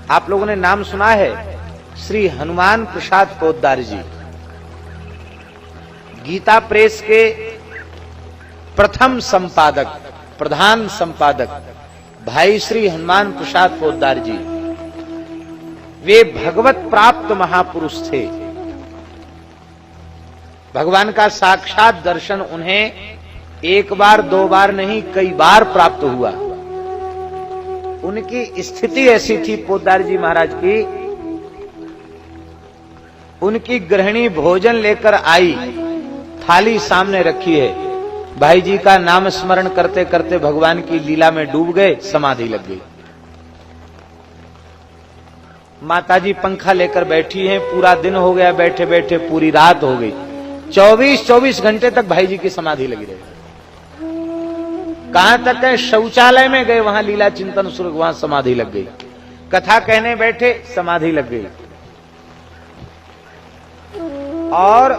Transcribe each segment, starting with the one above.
आप लोगों ने नाम सुना है श्री हनुमान प्रसाद पोद्दार जी, गीता प्रेस के प्रथम संपादक, प्रधान संपादक भाई श्री हनुमान प्रसाद पोद्दार जी। वे भगवत प्राप्त महापुरुष थे। भगवान का साक्षात दर्शन उन्हें एक बार दो बार नहीं, कई बार प्राप्त हुआ। उनकी स्थिति ऐसी थी पोद्दार जी महाराज की, उनकी गृहिणी भोजन लेकर आई, थाली सामने रखी है, भाई जी का नाम स्मरण करते करते भगवान की लीला में डूब गए, समाधि लग गई। माताजी पंखा लेकर बैठी हैं, पूरा दिन हो गया बैठे बैठे, पूरी रात हो गई, 24 घंटे तक भाई जी की समाधि लगी रही। कहां तक है, शौचालय में गए, वहां लीला चिंतन शुरू, वहां समाधि लग गई। कथा कहने बैठे, समाधि लग गई। और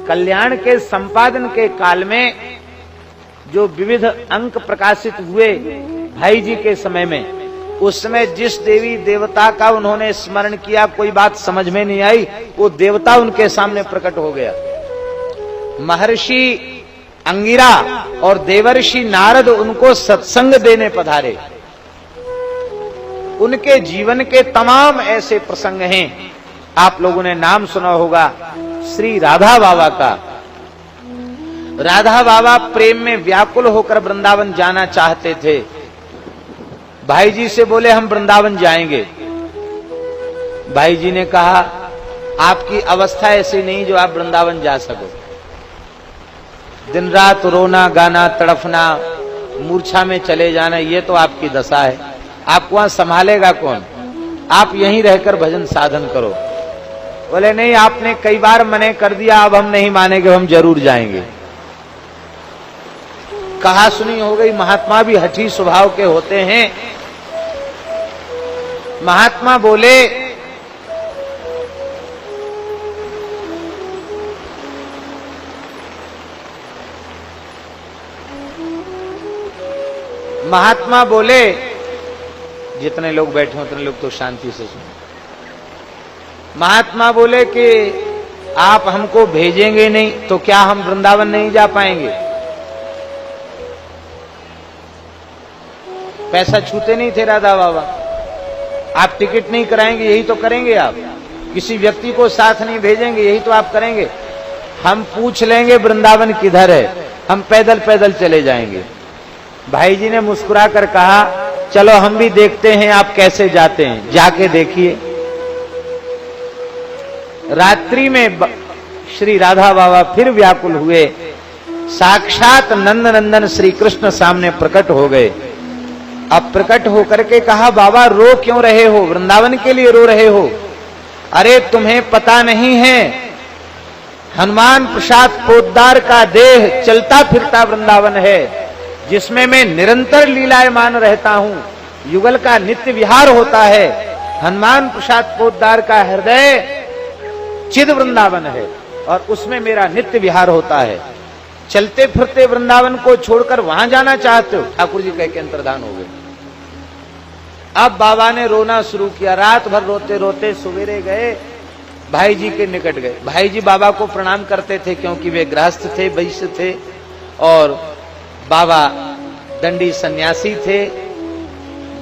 कल्याण के संपादन के काल में जो विविध अंक प्रकाशित हुए भाई जी के समय में, उस समय जिस देवी देवता का उन्होंने स्मरण किया, कोई बात समझ में नहीं आई, वो देवता उनके सामने प्रकट हो गया। महर्षि अंगिरा और देवर्षि नारद उनको सत्संग देने पधारे। उनके जीवन के तमाम ऐसे प्रसंग हैं। आप लोगों ने नाम सुना होगा श्री राधा बाबा का। राधा बाबा प्रेम में व्याकुल होकर वृंदावन जाना चाहते थे। भाई जी से बोले हम वृंदावन जाएंगे। भाई जी ने कहा आपकी अवस्था ऐसी नहीं जो आप वृंदावन जा सको। दिन रात रोना गाना तड़फना, मूर्छा में चले जाना, ये तो आपकी दशा है। आपको वहां संभालेगा कौन? आप यहीं रहकर भजन साधन करो। बोले नहीं, आपने कई बार मने कर दिया, अब हम नहीं मानेंगे, हम जरूर जाएंगे। कहा सुनी हो गई। महात्मा भी हठी स्वभाव के होते हैं। महात्मा बोले जितने लोग बैठे हैं उतने लोग तो शांति से सुनो। महात्मा बोले कि आप हमको भेजेंगे नहीं तो क्या हम वृंदावन नहीं जा पाएंगे? पैसा छूते नहीं थे राधा बाबा। आप टिकट नहीं कराएंगे, यही तो करेंगे आप। किसी व्यक्ति को साथ नहीं भेजेंगे, यही तो आप करेंगे। हम पूछ लेंगे वृंदावन किधर है, हम पैदल पैदल चले जाएंगे। भाई जी ने मुस्कुरा कर कहा चलो हम भी देखते हैं आप कैसे जाते हैं, जाके देखिए। रात्रि में श्री राधा बाबा फिर व्याकुल हुए। साक्षात नंद नंदन श्री कृष्ण सामने प्रकट हो गए। अब प्रकट होकर के कहा बाबा रो क्यों रहे हो, वृंदावन के लिए रो रहे हो? अरे तुम्हें पता नहीं है, हनुमान प्रसाद पोद्दार का देह चलता फिरता वृंदावन है, जिसमें मैं निरंतर लीलायमान रहता हूं, युगल का नित्य विहार होता है। हनुमान प्रसाद पोद्दार का हृदय चिद वृंदावन है और उसमें मेरा नित्य विहार होता है। चलते फिरते वृंदावन को छोड़कर वहां जाना चाहते हो? ठाकुर जी कह के अंतर्धान हो गए। अब बाबा ने रोना शुरू किया। रात भर रोते रोते सवेरे गए, भाई जी के निकट गए। भाई जी बाबा को प्रणाम करते थे क्योंकि वे गृहस्थ थे, वैश्य थे, और बाबा दंडी सन्यासी थे,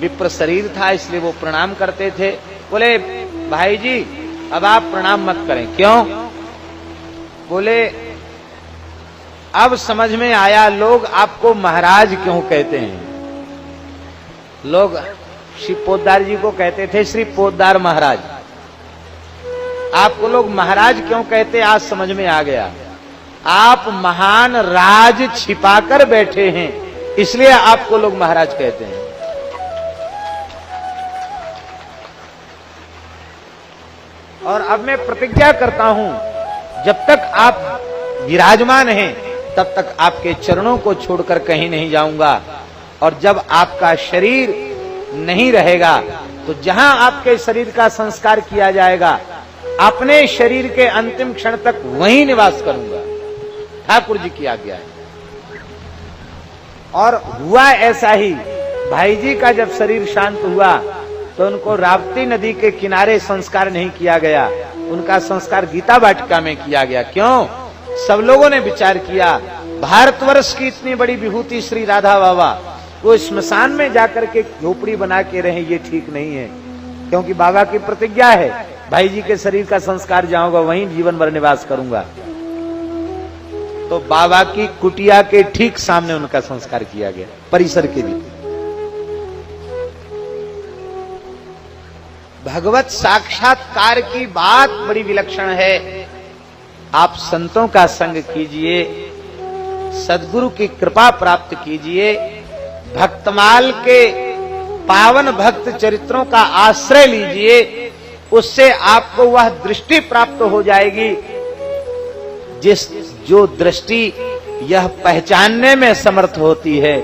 विप्र शरीर था, इसलिए वो प्रणाम करते थे। बोले भाई जी अब आप प्रणाम मत करें। क्यों? बोले अब समझ में आया लोग आपको महाराज क्यों कहते हैं। लोग श्री पोद्दार जी को कहते थे श्री पोद्दार महाराज। आपको लोग महाराज क्यों कहते, आज समझ में आ गया। आप महान राज छिपाकर बैठे हैं, इसलिए आपको लोग महाराज कहते हैं। और अब मैं प्रतिज्ञा करता हूं, जब तक आप विराजमान हैं तब तक आपके चरणों को छोड़कर कहीं नहीं जाऊंगा, और जब आपका शरीर नहीं रहेगा तो जहां आपके शरीर का संस्कार किया जाएगा, अपने शरीर के अंतिम क्षण तक वहीं निवास करूंगा। ठाकुर जी की आज्ञा है। और हुआ ऐसा ही। भाई जी का जब शरीर शांत हुआ तो उनको राप्ती नदी के किनारे संस्कार नहीं किया गया, उनका संस्कार गीता वाटिका में किया गया। क्यों? सब लोगों ने विचार किया, भारतवर्ष की इतनी बड़ी विभूति श्री राधा बाबा, वो स्मशान में जाकर के झोपड़ी बना के रहे, ये ठीक नहीं है। क्योंकि बाबा की प्रतिज्ञा है, भाई जी के शरीर का संस्कार जाऊंगा वहीं जीवन भर निवास करूंगा। तो बाबा की कुटिया के ठीक सामने उनका संस्कार किया गया, परिसर के भीतर। भगवत साक्षात्कार की बात बड़ी विलक्षण है। आप संतों का संग कीजिए, सद्गुरु की कृपा प्राप्त कीजिए, भक्तमाल के पावन भक्त चरित्रों का आश्रय लीजिए, उससे आपको वह दृष्टि प्राप्त हो जाएगी जो दृष्टि यह पहचानने में समर्थ होती है,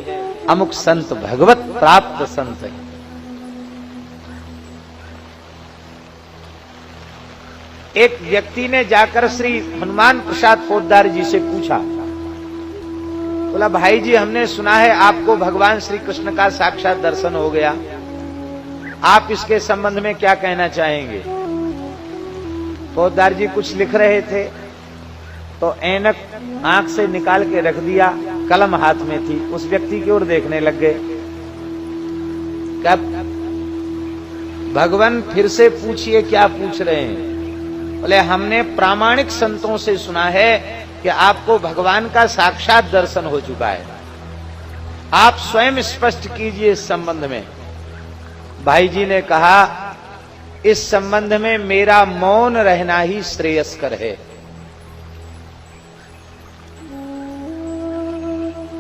अमुक संत भगवत प्राप्त संत है। एक व्यक्ति ने जाकर श्री हनुमान प्रसाद पोद्दार जी से पूछा, बोला भाई जी हमने सुना है आपको भगवान श्री कृष्ण का साक्षात दर्शन हो गया, आप इसके संबंध में क्या कहना चाहेंगे? पोद्दार जी कुछ लिख रहे थे तो ऐनक आंख से निकाल के रख दिया, कलम हाथ में थी, उस व्यक्ति की ओर देखने लग गए। कब भगवान फिर से पूछिए क्या पूछ रहे हैं? बोले हमने प्रामाणिक संतों से सुना है कि आपको भगवान का साक्षात दर्शन हो चुका है, आप स्वयं स्पष्ट कीजिए इस संबंध में। भाई जी ने कहा इस संबंध में मेरा मौन रहना ही श्रेयस्कर है।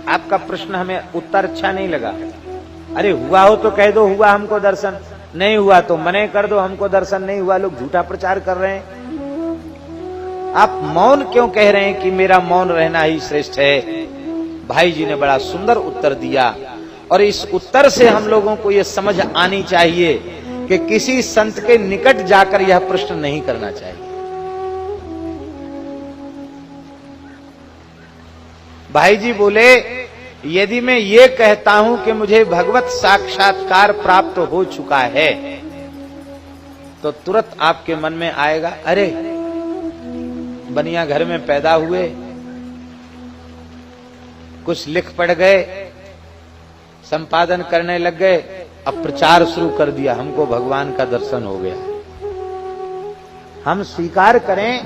आपका प्रश्न हमें उत्तर अच्छा नहीं लगा। अरे हुआ हो तो कह दो हुआ हमको दर्शन, नहीं हुआ तो मने कर दो हमको दर्शन नहीं हुआ, लोग झूठा प्रचार कर रहे हैं। आप मौन क्यों कह रहे हैं कि मेरा मौन रहना ही श्रेष्ठ है? भाई जी ने बड़ा सुंदर उत्तर दिया, और इस उत्तर से हम लोगों को यह समझ आनी चाहिए कि किसी संत के निकट जाकर यह प्रश्न नहीं करना चाहिए। भाई जी बोले यदि मैं ये कहता हूं कि मुझे भगवत साक्षात्कार प्राप्त हो चुका है, तो तुरंत आपके मन में आएगा अरे बनिया घर में पैदा हुए, कुछ लिख पढ़ गए, संपादन करने लग गए, अब प्रचार शुरू कर दिया, हमको भगवान का दर्शन हो गया। हम स्वीकार करें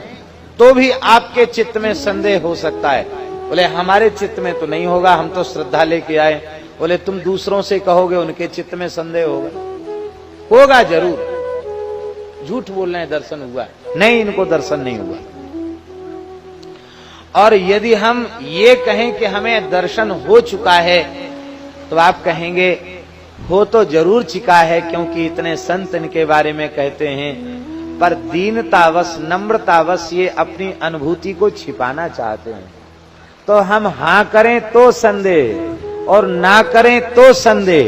तो भी आपके चित्त में संदेह हो सकता है। बोले हमारे चित्त में तो नहीं होगा, हम तो श्रद्धा लेके आए। बोले तुम दूसरों से कहोगे उनके चित्त में संदेह होगा? होगा जरूर। झूठ बोल रहे हैं दर्शन हुआ, नहीं इनको दर्शन नहीं हुआ। और यदि हम ये कहें कि हमें दर्शन हो चुका है, तो आप कहेंगे हो तो जरूर चुका है, क्योंकि इतने संत इनके बारे में कहते हैं, पर दीनतावश नम्रतावश ये अपनी अनुभूति को छिपाना चाहते हैं। तो हम हाँ करें तो संदेह और ना करें तो संदेह,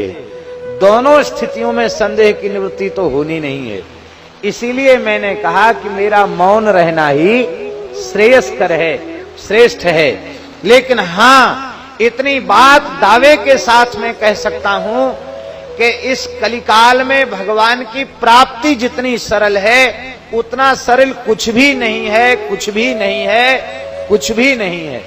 दोनों स्थितियों में संदेह की निवृत्ति तो होनी नहीं है। इसीलिए मैंने कहा कि मेरा मौन रहना ही श्रेयस्कर है, श्रेष्ठ है। लेकिन हाँ इतनी बात दावे के साथ मैं कह सकता हूं कि इस कलिकाल में भगवान की प्राप्ति जितनी सरल है उतना सरल कुछ भी नहीं है, कुछ भी नहीं है, कुछ भी नहीं है।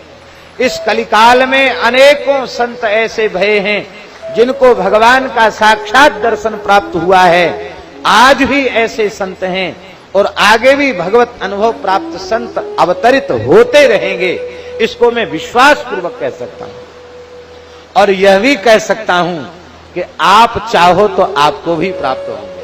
इस कलिकाल में अनेकों संत ऐसे भये हैं जिनको भगवान का साक्षात दर्शन प्राप्त हुआ है। आज भी ऐसे संत हैं और आगे भी भगवत अनुभव प्राप्त संत अवतरित होते रहेंगे, इसको मैं विश्वास पूर्वक कह सकता हूं। और यह भी कह सकता हूं कि आप चाहो तो आपको भी प्राप्त होंगे।